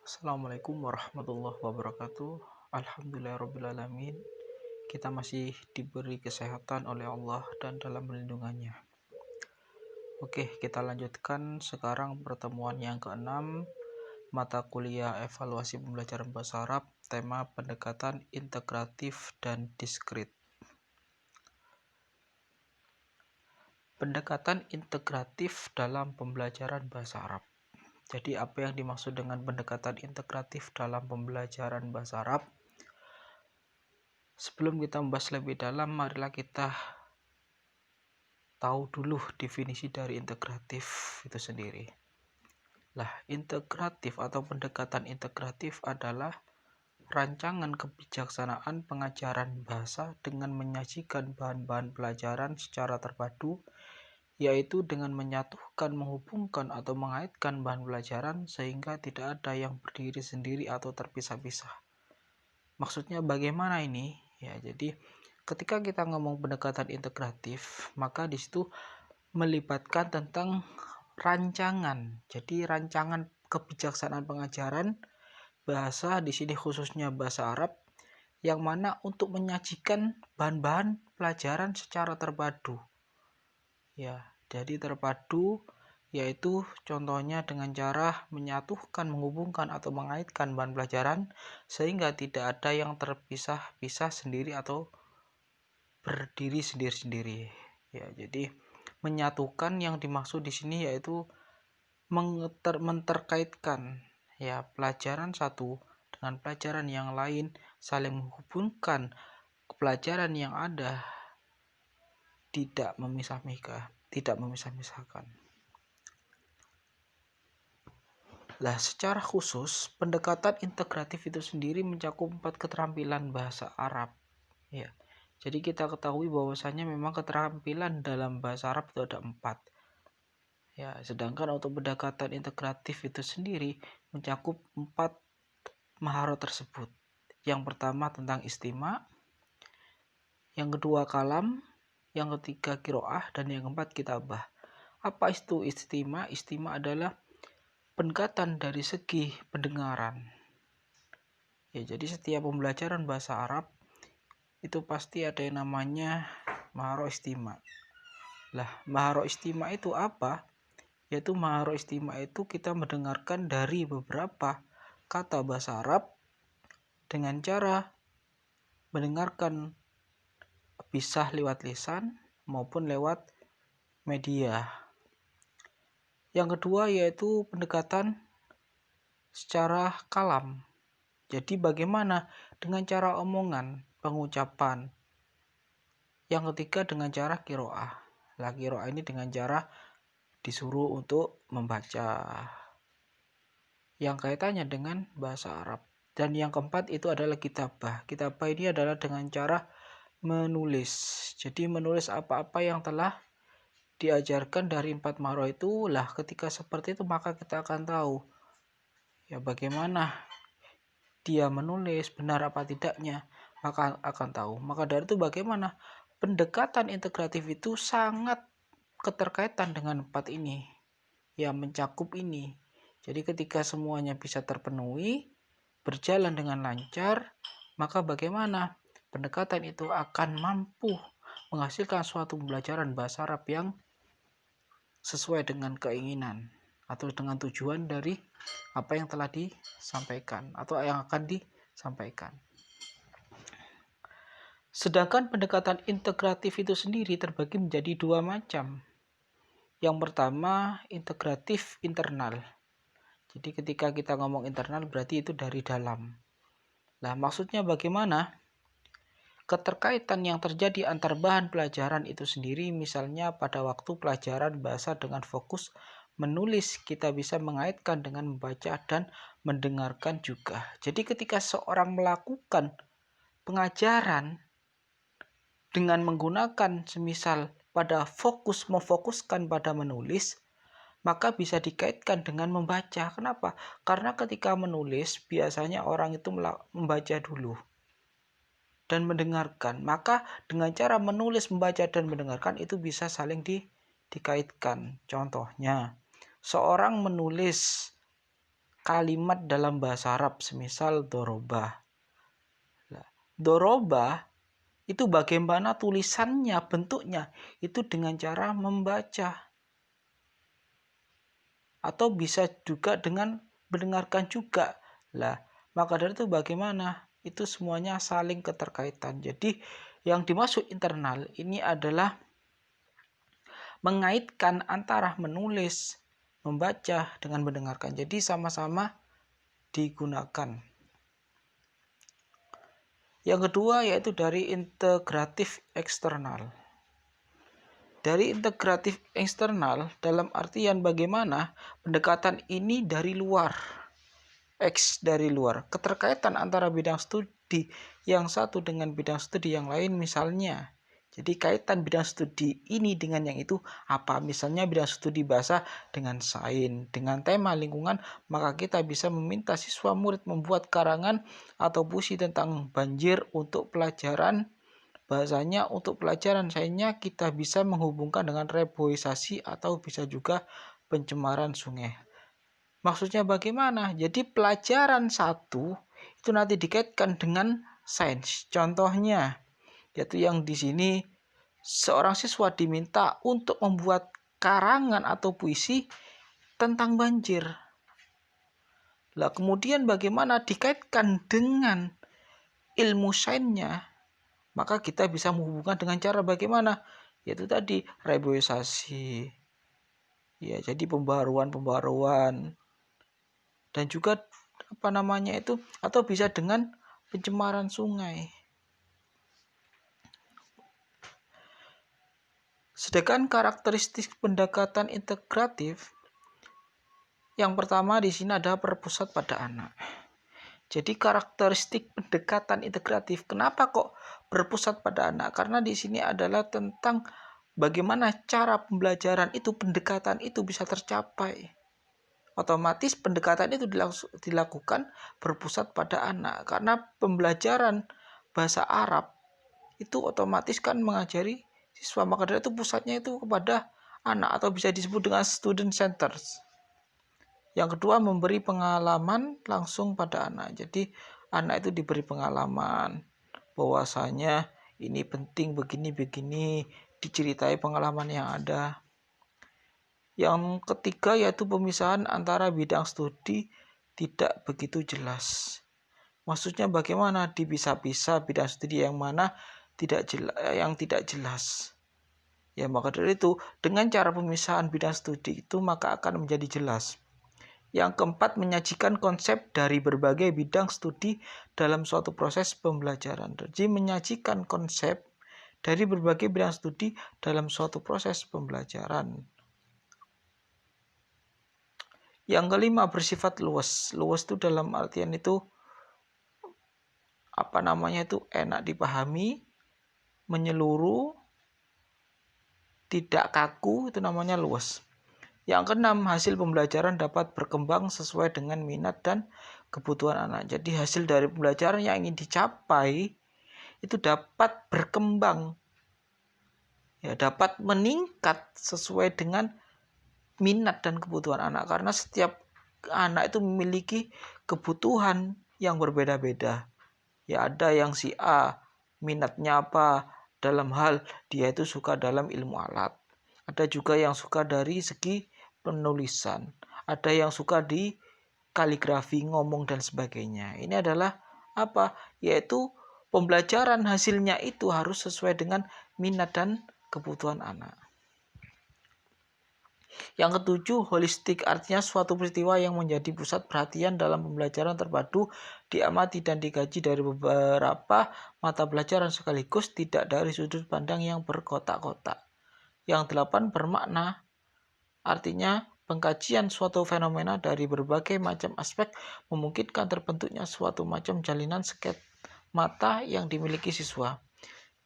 Assalamualaikum warahmatullahi wabarakatuh. Alhamdulillahirrabbilalamin. Kita masih diberi kesehatan oleh Allah dan dalam perlindungannya. Oke, kita lanjutkan sekarang pertemuan yang keenam, mata kuliah evaluasi pembelajaran bahasa Arab, tema pendekatan integratif dan diskrit. Pendekatan integratif dalam pembelajaran bahasa Arab. Jadi apa yang dimaksud dengan pendekatan integratif dalam pembelajaran bahasa Arab? Sebelum kita membahas lebih dalam, marilah kita tahu dulu definisi dari integratif itu sendiri. Lah, integratif atau pendekatan integratif adalah rancangan kebijaksanaan pengajaran bahasa dengan menyajikan bahan-bahan pelajaran secara terpadu, yaitu dengan menyatukan, menghubungkan, atau mengaitkan bahan pelajaran sehingga tidak ada yang berdiri sendiri atau terpisah-pisah. Maksudnya bagaimana ini? Ya, jadi ketika kita ngomong pendekatan integratif, maka di situ melibatkan tentang rancangan. Jadi rancangan kebijaksanaan pengajaran bahasa di sini khususnya bahasa Arab yang mana untuk menyajikan bahan-bahan pelajaran secara terpadu. Ya, jadi terpadu yaitu contohnya dengan cara menyatukan, menghubungkan atau mengaitkan bahan pelajaran sehingga tidak ada yang terpisah-pisah sendiri atau berdiri sendiri-sendiri. Ya, jadi menyatukan yang dimaksud di sini yaitu menterkaitkan ya pelajaran satu dengan pelajaran yang lain, saling menghubungkan pelajaran yang ada, tidak memisah-misahkan. Lah, secara khusus pendekatan integratif itu sendiri mencakup 4 keterampilan bahasa Arab. Ya. Jadi kita ketahui bahwasanya memang keterampilan dalam bahasa Arab itu ada 4. Ya, sedangkan untuk pendekatan integratif itu sendiri mencakup 4 maharot tersebut. Yang pertama tentang istima, yang kedua kalam, yang ketiga qiraah, dan yang keempat kitabah. Apa itu istima? Istima adalah pendekatan dari segi pendengaran. Ya, jadi setiap pembelajaran bahasa Arab itu pasti ada yang namanya maharo istima. Lah, maharo istima itu apa? Yaitu maharo istima itu kita mendengarkan dari beberapa kata bahasa Arab dengan cara mendengarkan bisa lewat lisan maupun lewat media. Yang kedua yaitu pendekatan secara kalam. Jadi bagaimana dengan cara omongan, pengucapan. Yang ketiga dengan cara qiraah. Lah, qiraah ini dengan cara disuruh untuk membaca yang kaitannya dengan bahasa Arab. Dan yang keempat itu adalah kitabah. Kitabah ini adalah dengan cara menulis. Jadi menulis apa-apa yang telah diajarkan dari 4 mahro itu. Lah, ketika seperti itu maka kita akan tahu ya bagaimana dia menulis, benar apa tidaknya, maka akan tahu. Maka dari itu bagaimana pendekatan integratif itu sangat keterkaitan dengan 4 ini, ya mencakup ini. Jadi ketika semuanya bisa terpenuhi, berjalan dengan lancar, maka bagaimana pendekatan itu akan mampu menghasilkan suatu pembelajaran bahasa Arab yang sesuai dengan keinginan atau dengan tujuan dari apa yang telah disampaikan atau yang akan disampaikan. Sedangkan pendekatan integratif itu sendiri terbagi menjadi 2 macam. Yang pertama, integratif internal. Jadi ketika kita ngomong internal berarti itu dari dalam. Nah, maksudnya bagaimana? Keterkaitan yang terjadi antar bahan pelajaran itu sendiri, misalnya pada waktu pelajaran bahasa dengan fokus menulis, kita bisa mengaitkan dengan membaca dan mendengarkan juga. Jadi ketika seorang melakukan pengajaran dengan menggunakan semisal pada memfokuskan pada menulis, maka bisa dikaitkan dengan membaca. Kenapa? Karena ketika menulis biasanya orang itu membaca dulu dan mendengarkan. Maka dengan cara menulis, membaca, dan mendengarkan itu bisa saling dikaitkan. Contohnya, seorang menulis kalimat dalam bahasa Arab, semisal doroba. Doroba itu bagaimana tulisannya, bentuknya, itu dengan cara membaca. Atau bisa juga dengan mendengarkan juga. Lah, maka dari itu bagaimana? Itu semuanya saling keterkaitan. Jadi yang dimaksud internal ini adalah mengaitkan antara menulis, membaca dengan mendengarkan. Jadi sama-sama digunakan. Yang kedua yaitu dari integratif eksternal. Dari integratif eksternal dalam artian bagaimana pendekatan ini dari luar. X dari luar. Keterkaitan antara bidang studi yang satu dengan bidang studi yang lain misalnya. Jadi kaitan bidang studi ini dengan yang itu apa? Misalnya bidang studi bahasa dengan sains, dengan tema lingkungan, maka kita bisa meminta siswa murid membuat karangan atau puisi tentang banjir untuk pelajaran bahasanya. Untuk pelajaran sainsnya kita bisa menghubungkan dengan reboisasi atau bisa juga pencemaran sungai. Maksudnya bagaimana? Jadi pelajaran satu itu nanti dikaitkan dengan sains. Contohnya yaitu yang di sini seorang siswa diminta untuk membuat karangan atau puisi tentang banjir. Lah kemudian bagaimana dikaitkan dengan ilmu sainsnya? Maka kita bisa menghubungkan dengan cara bagaimana? Yaitu tadi reboisasi. Ya, jadi pembaruan dan juga atau bisa dengan pencemaran sungai. Sedangkan karakteristik pendekatan integratif yang pertama di sini ada berpusat pada anak. Jadi karakteristik pendekatan integratif, kenapa kok berpusat pada anak? Karena di sini adalah tentang bagaimana cara pembelajaran itu, pendekatan itu bisa tercapai. Otomatis pendekatan itu dilakukan berpusat pada anak. Karena pembelajaran bahasa Arab itu otomatis kan mengajari siswa, maka dari itu pusatnya itu kepada anak atau bisa disebut dengan student centers. Yang kedua memberi pengalaman langsung pada anak. Jadi anak itu diberi pengalaman bahwasanya ini penting begini, diceritai pengalaman yang ada. Yang ketiga yaitu pemisahan antara bidang studi tidak begitu jelas. Maksudnya bagaimana dipisah-pisah bidang studi yang mana tidak jelas. Ya, maka dari itu dengan cara pemisahan bidang studi itu maka akan menjadi jelas. Yang keempat, menyajikan konsep dari berbagai bidang studi dalam suatu proses pembelajaran. Jadi menyajikan konsep dari berbagai bidang studi dalam suatu proses pembelajaran. Yang kelima, bersifat luas. Luas itu dalam artian itu enak dipahami, menyeluruh, tidak kaku, itu namanya luas. Yang keenam, hasil pembelajaran dapat berkembang sesuai dengan minat dan kebutuhan anak. Jadi hasil dari pembelajaran yang ingin dicapai itu dapat berkembang, ya, dapat meningkat sesuai dengan minat dan kebutuhan anak. Karena setiap anak itu memiliki kebutuhan yang berbeda-beda. Ya, ada yang si A minatnya apa dalam hal dia itu suka dalam ilmu alat. Ada juga yang suka dari segi penulisan. Ada yang suka di kaligrafi, ngomong dan sebagainya. Ini adalah apa? Yaitu pembelajaran hasilnya itu harus sesuai dengan minat dan kebutuhan anak. Yang ketujuh, holistik, artinya suatu peristiwa yang menjadi pusat perhatian dalam pembelajaran terpadu, diamati dan dikaji dari beberapa mata pelajaran sekaligus, tidak dari sudut pandang yang berkotak-kotak. Yang delapan, bermakna, artinya pengkajian suatu fenomena dari berbagai macam aspek memungkinkan terbentuknya suatu macam jalinan sket mata yang dimiliki siswa.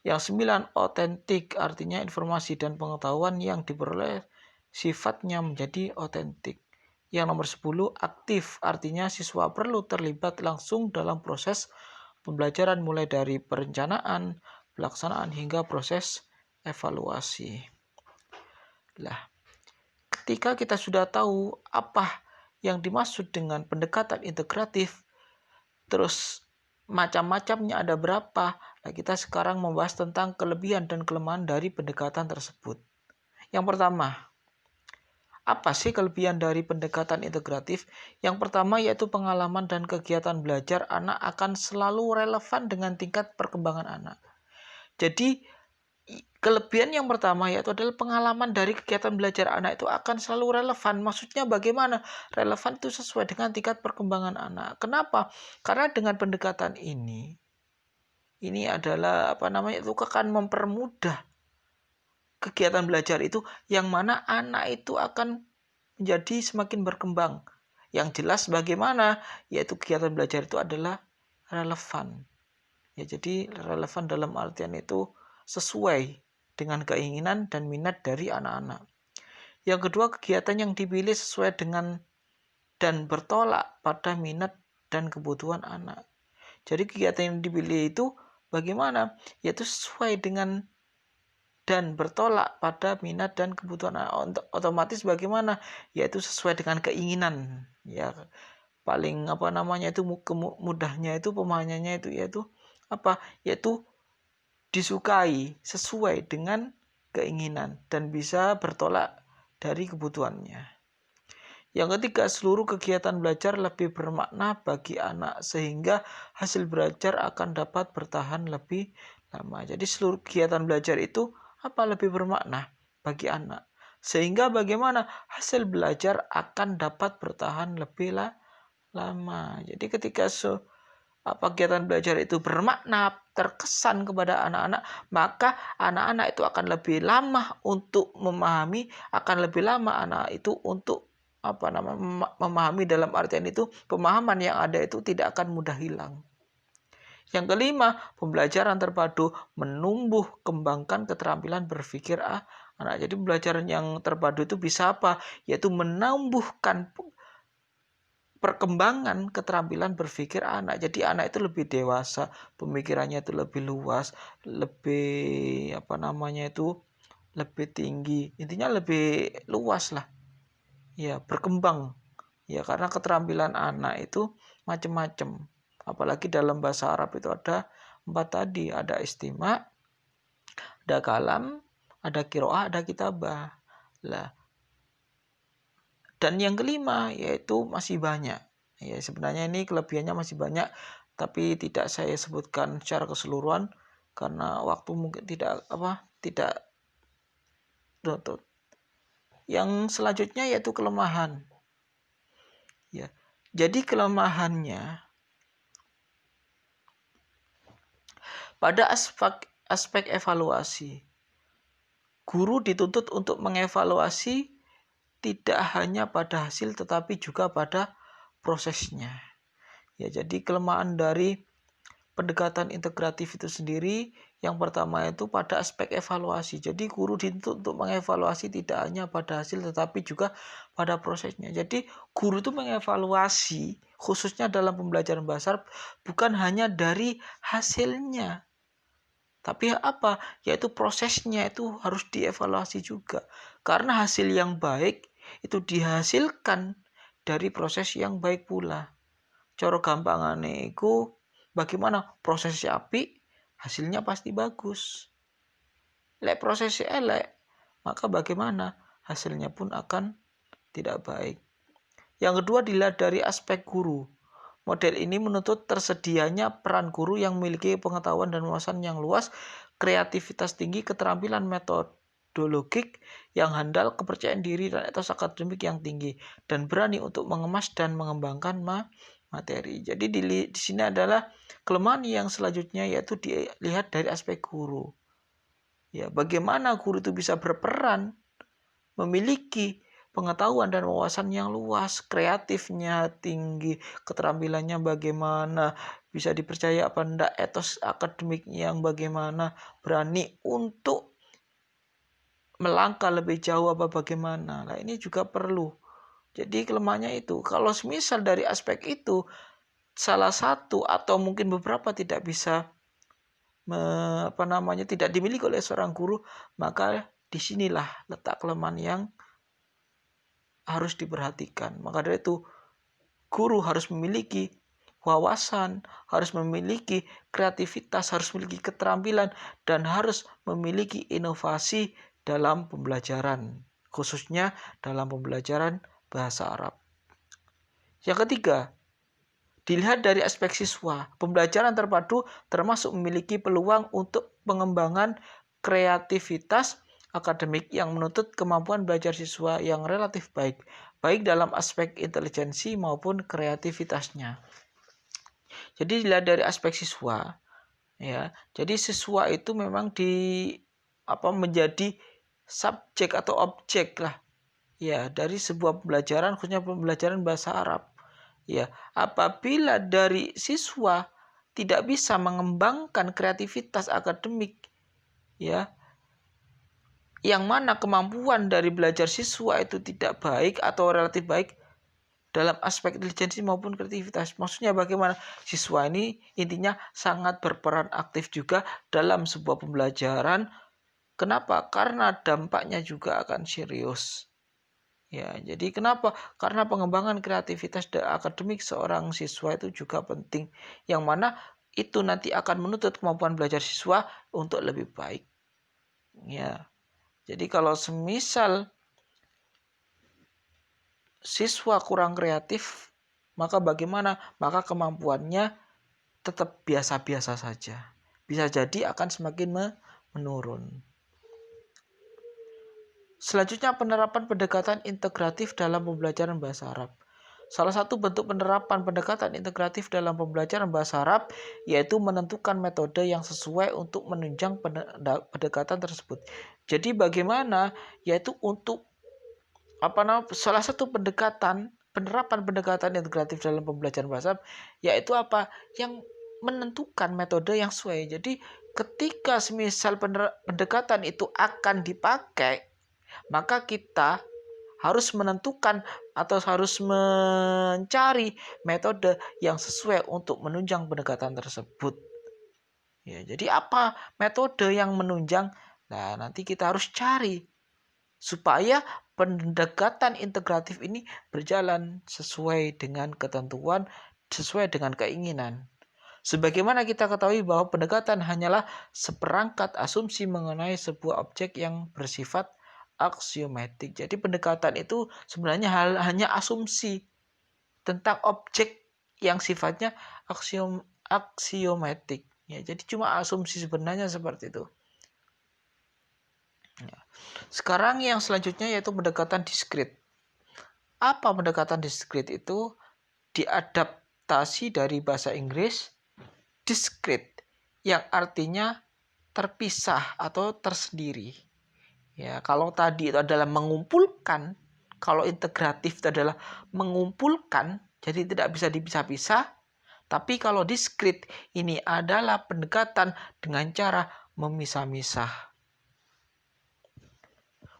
Yang sembilan, otentik, artinya informasi dan pengetahuan yang diperoleh sifatnya menjadi otentik. Yang nomor 10, aktif, artinya siswa perlu terlibat langsung dalam proses pembelajaran mulai dari perencanaan, pelaksanaan hingga proses evaluasi. Lah, ketika kita sudah tahu apa yang dimaksud dengan pendekatan integratif, terus macam-macamnya ada berapa. Nah, kita sekarang membahas tentang kelebihan dan kelemahan dari pendekatan tersebut. Yang pertama, apa sih kelebihan dari pendekatan integratif? Yang pertama yaitu pengalaman dan kegiatan belajar anak akan selalu relevan dengan tingkat perkembangan anak. Jadi kelebihan yang pertama yaitu adalah pengalaman dari kegiatan belajar anak itu akan selalu relevan. Maksudnya bagaimana? Relevan itu sesuai dengan tingkat perkembangan anak. Kenapa? Karena dengan pendekatan ini adalah itu akan mempermudah kegiatan belajar itu, yang mana anak itu akan menjadi semakin berkembang. Yang jelas bagaimana? Yaitu kegiatan belajar itu adalah relevan. Ya, jadi relevan dalam artian itu sesuai dengan keinginan dan minat dari anak-anak. Yang kedua, kegiatan yang dipilih sesuai dengan dan bertolak pada minat dan kebutuhan anak. Jadi kegiatan yang dipilih itu bagaimana? Yaitu sesuai dengan dan bertolak pada minat dan kebutuhan anak. Otomatis bagaimana? Yaitu sesuai dengan keinginan. Ya, paling itu mudahnya itu pemahamannya itu yaitu yaitu disukai sesuai dengan keinginan dan bisa bertolak dari kebutuhannya. Yang ketiga, seluruh kegiatan belajar lebih bermakna bagi anak sehingga hasil belajar akan dapat bertahan lebih lama. Jadi seluruh kegiatan belajar itu lebih bermakna bagi anak. Sehingga bagaimana hasil belajar akan dapat bertahan lebih lama. Jadi ketika kegiatan belajar itu bermakna, terkesan kepada anak-anak, maka anak-anak itu akan lebih lama untuk memahami, akan lebih lama anak itu untuk memahami, dalam artian itu pemahaman yang ada itu tidak akan mudah hilang. Yang kelima, pembelajaran terpadu menumbuh kembangkan keterampilan berpikir anak. Jadi pembelajaran yang terpadu itu bisa yaitu menumbuhkan perkembangan keterampilan berpikir anak. Jadi anak itu lebih dewasa, pemikirannya itu lebih luas, lebih lebih tinggi. Intinya lebih luas lah. Ya, berkembang. Ya, karena keterampilan anak itu macam-macam. Apalagi dalam bahasa Arab itu ada 4 tadi, ada istima', ada kalam, ada qiraah, ada kitabah. Lah, dan yang kelima yaitu masih banyak. Ya, sebenarnya ini kelebihannya masih banyak, tapi tidak saya sebutkan secara keseluruhan karena waktu mungkin tidak tutup. Yang selanjutnya yaitu kelemahan. Ya. Jadi kelemahannya pada aspek evaluasi. Guru dituntut untuk mengevaluasi tidak hanya pada hasil tetapi juga pada prosesnya. Ya, jadi kelemahan dari pendekatan integratif itu sendiri yang pertama itu pada aspek evaluasi. Jadi guru dituntut untuk mengevaluasi tidak hanya pada hasil tetapi juga pada prosesnya. Jadi guru itu mengevaluasi khususnya dalam pembelajaran bahasa Arab bukan hanya dari hasilnya, tapi yaitu prosesnya itu harus dievaluasi juga. Karena hasil yang baik itu dihasilkan dari proses yang baik pula. Cara gampangane iku bagaimana prosesnya apik, hasilnya pasti bagus. Lek prosesnya elek, maka bagaimana hasilnya pun akan tidak baik. Yang kedua dilihat dari aspek guru. Model ini menuntut tersedianya peran guru yang memiliki pengetahuan dan wawasan yang luas, kreativitas tinggi, keterampilan metodologik yang handal, kepercayaan diri dan etos akademik yang tinggi, dan berani untuk mengemas dan mengembangkan materi. Jadi di sini adalah kelemahan yang selanjutnya yaitu dilihat dari aspek guru. Ya, bagaimana guru itu bisa berperan, memiliki pengetahuan dan wawasan yang luas, kreatifnya tinggi, keterampilannya bagaimana, bisa dipercaya apa enggak, etos akademiknya yang bagaimana, berani untuk melangkah lebih jauh bagaimana. Nah, ini juga perlu. Jadi kelemahannya itu, kalau semisal dari aspek itu salah satu atau mungkin beberapa tidak bisa tidak dimiliki oleh seorang guru, maka disinilah letak kelemahan yang harus diperhatikan. Maka dari itu guru harus memiliki wawasan, harus memiliki kreativitas, harus memiliki keterampilan, dan harus memiliki inovasi dalam pembelajaran, khususnya dalam pembelajaran bahasa Arab. Yang ketiga, dilihat dari aspek siswa, pembelajaran terpadu termasuk memiliki peluang untuk pengembangan kreativitas akademik yang menuntut kemampuan belajar siswa yang relatif baik dalam aspek intelijensi maupun kreativitasnya. Jadi dilihat dari aspek siswa, ya. Jadi siswa itu memang menjadi subjek atau objek lah, ya, dari sebuah pembelajaran, khususnya pembelajaran bahasa Arab. Ya, apabila dari siswa tidak bisa mengembangkan kreativitas akademik, ya, yang mana kemampuan dari belajar siswa itu tidak baik atau relatif baik dalam aspek intelijensi maupun kreativitas. Maksudnya bagaimana? Siswa ini intinya sangat berperan aktif juga dalam sebuah pembelajaran. Kenapa? Karena dampaknya juga akan serius. Ya, jadi kenapa? Karena pengembangan kreativitas akademik seorang siswa itu juga penting. Yang mana itu nanti akan menuntut kemampuan belajar siswa untuk lebih baik. Ya. Jadi kalau semisal siswa kurang kreatif, maka bagaimana? Maka kemampuannya tetap biasa-biasa saja. Bisa jadi akan semakin menurun. Selanjutnya, penerapan pendekatan integratif dalam pembelajaran bahasa Arab. Salah satu bentuk penerapan pendekatan integratif dalam pembelajaran bahasa Arab yaitu menentukan metode yang sesuai untuk menunjang pendekatan tersebut. Jadi bagaimana? Yaitu untuk salah satu penerapan pendekatan integratif dalam pembelajaran bahasa Arab yaitu yang menentukan metode yang sesuai. Jadi ketika semisal pendekatan itu akan dipakai, maka kita harus menentukan atau harus mencari metode yang sesuai untuk menunjang pendekatan tersebut. Ya, jadi apa metode yang menunjang? Nah, nanti kita harus cari supaya pendekatan integratif ini berjalan sesuai dengan ketentuan, sesuai dengan keinginan. Sebagaimana kita ketahui bahwa pendekatan hanyalah seperangkat asumsi mengenai sebuah objek yang bersifat aksiomatik. Jadi pendekatan itu sebenarnya hanya asumsi tentang objek yang sifatnya aksiomatik. Ya, jadi cuma asumsi sebenarnya seperti itu. Ya. Sekarang yang selanjutnya yaitu pendekatan diskrit. Apa pendekatan diskrit itu? Diadaptasi dari bahasa Inggris discrete yang artinya terpisah atau tersendiri. Ya, kalau tadi itu adalah mengumpulkan, kalau integratif itu adalah mengumpulkan, jadi tidak bisa dipisah-pisah. Tapi kalau diskrit ini adalah pendekatan dengan cara memisah-misah.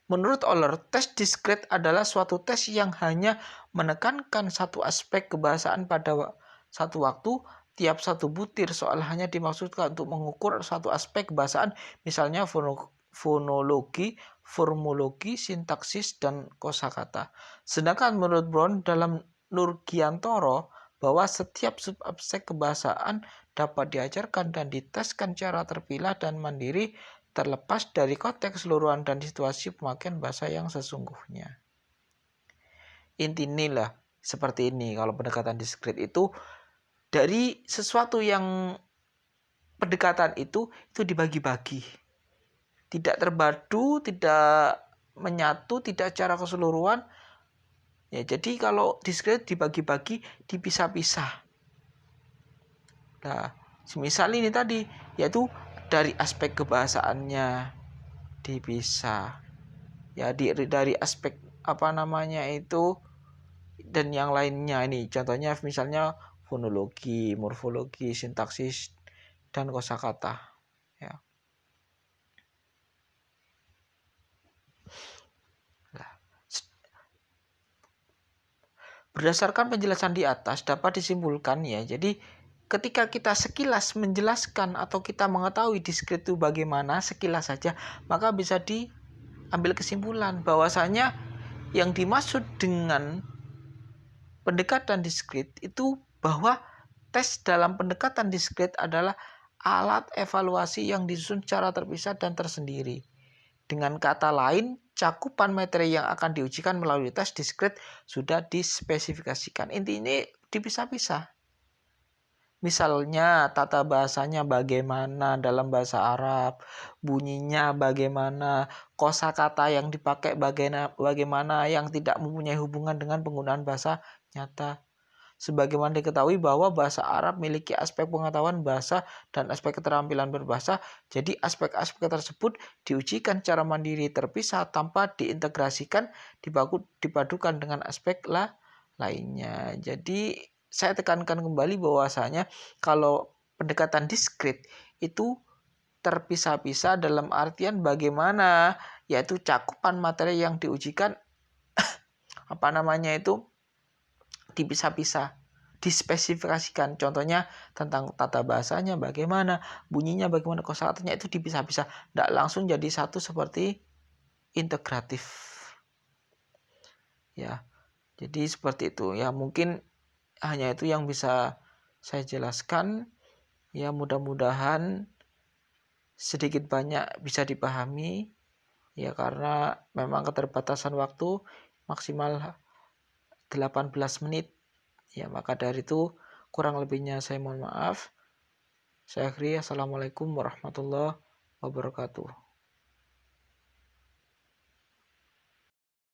Menurut Euler, tes diskrit adalah suatu tes yang hanya menekankan satu aspek kebahasaan pada satu waktu. Tiap satu butir soal hanya dimaksudkan untuk mengukur satu aspek kebahasaan, misalnya fonologi, formologi, sintaksis, dan kosakata. Sedangkan menurut Brown dalam Nurgiantoro bahwa setiap subaspek kebahasaan dapat diajarkan dan diteskan secara terpilah dan mandiri terlepas dari konteks keseluruhan dan situasi pemakaian bahasa yang sesungguhnya. Intinya seperti ini kalau pendekatan diskrit itu dari sesuatu yang pendekatan itu dibagi-bagi. Tidak terpadu, tidak menyatu, tidak secara keseluruhan. Ya, jadi kalau diskrit dibagi-bagi, dipisah-pisah. Nah, semisal ini tadi yaitu dari aspek kebahasaannya dipisah. Ya, dari aspek itu dan yang lainnya ini. Contohnya misalnya fonologi, morfologi, sintaksis, dan kosakata. Ya. Berdasarkan penjelasan di atas dapat disimpulkan ya. Jadi ketika kita sekilas menjelaskan atau kita mengetahui diskrit itu bagaimana sekilas saja, maka bisa diambil kesimpulan bahwasanya yang dimaksud dengan pendekatan diskrit itu bahwa tes dalam pendekatan diskrit adalah alat evaluasi yang disusun secara terpisah dan tersendiri. Dengan kata lain, cakupan materi yang akan diujikan melalui tes diskrit sudah dispesifikasikan. Intinya dipisah-pisah. Misalnya tata bahasanya bagaimana dalam bahasa Arab, bunyinya bagaimana, kosakata yang dipakai bagaimana yang tidak mempunyai hubungan dengan penggunaan bahasa nyata. Sebagaimana diketahui bahwa bahasa Arab memiliki aspek pengetahuan bahasa dan aspek keterampilan berbahasa, jadi aspek-aspek tersebut diujikan secara mandiri terpisah tanpa diintegrasikan, dipadukan dengan aspek lainnya. Jadi saya tekankan kembali bahwasanya kalau pendekatan diskrit itu terpisah-pisah dalam artian bagaimana, yaitu cakupan materi yang diujikan dipisah-pisah, dispesifikasikan. Contohnya tentang tata bahasanya bagaimana, bunyinya bagaimana, kosakatanya itu dipisah-pisah. Tidak langsung jadi satu seperti integratif. Ya, jadi seperti itu. Ya, mungkin hanya itu yang bisa saya jelaskan. Ya, mudah-mudahan sedikit banyak bisa dipahami. Ya, karena memang keterbatasan waktu maksimal 18 menit. Ya, maka dari itu kurang lebihnya saya mohon maaf. Saya akhiri. Assalamualaikum warahmatullahi wabarakatuh.